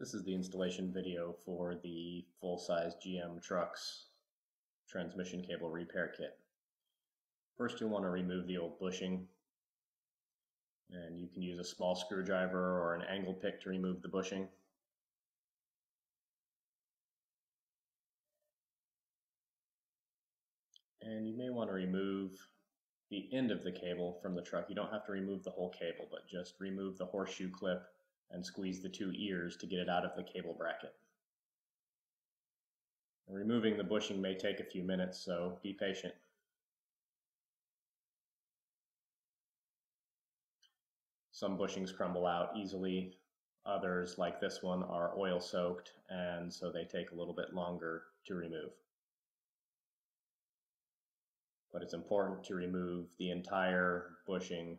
This is the installation video for the full-size GM truck's transmission cable repair kit. First, you'll want to remove the old bushing, and you can use a small screwdriver or an angle pick to remove the bushing. And you may want to remove the end of the cable from the truck. You don't have to remove the whole cable, but just remove the horseshoe clip and squeeze the two ears to get it out of the cable bracket. And removing the bushing may take a few minutes, so be patient. Some bushings crumble out easily. Others, like this one, are oil soaked, and so they take a little bit longer to remove. But it's important to remove the entire bushing.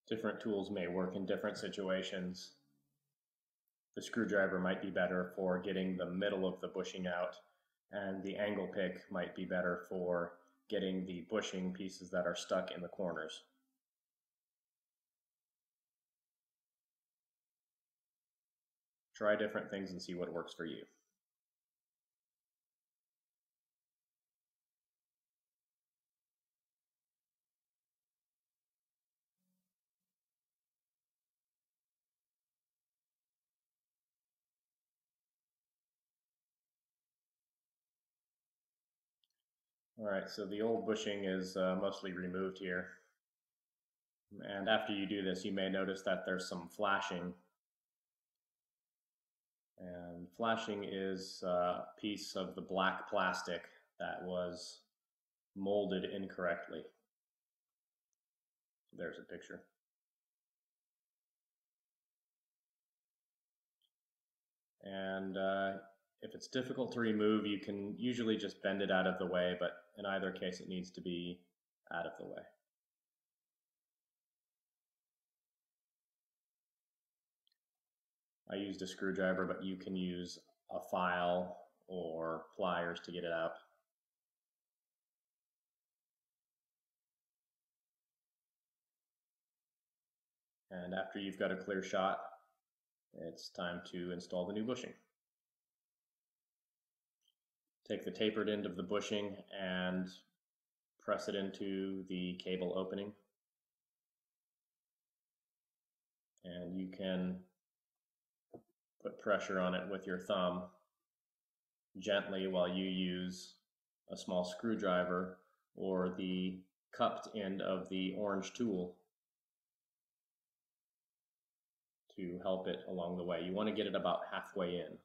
Different tools may work in different situations. The screwdriver might be better for getting the middle of the bushing out, and the angle pick might be better for getting the bushing pieces that are stuck in the corners. Try different things and see what works for you. Alright, so the old bushing is mostly removed here. And after you do this, you may notice that there's some flashing. And flashing is a piece of the black plastic that was molded incorrectly. There's a picture. And if it's difficult to remove, you can usually just bend it out of the way, but in either case it needs to be out of the way. I used a screwdriver, but you can use a file or pliers to get it out. And after you've got a clear shot, it's time to install the new bushing. Take the tapered end of the bushing and press it into the cable opening. And you can put pressure on it with your thumb gently while you use a small screwdriver or the cupped end of the orange tool to help it along the way. You want to get it about halfway in.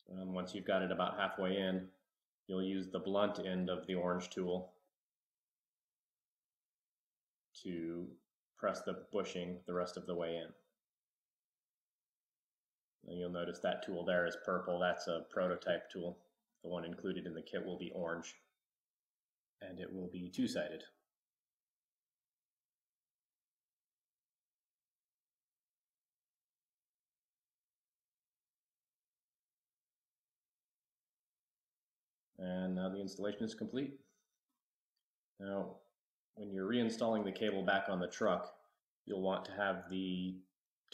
Once you've got it about halfway in, you'll use the blunt end of the orange tool to press the bushing the rest of the way in. And you'll notice that tool there is purple. That's a prototype tool. The one included in the kit will be orange, and it will be two-sided. And now the installation is complete. Now, when you're reinstalling the cable back on the truck, you'll want to have the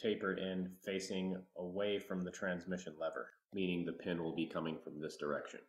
tapered end facing away from the transmission lever, meaning the pin will be coming from this direction.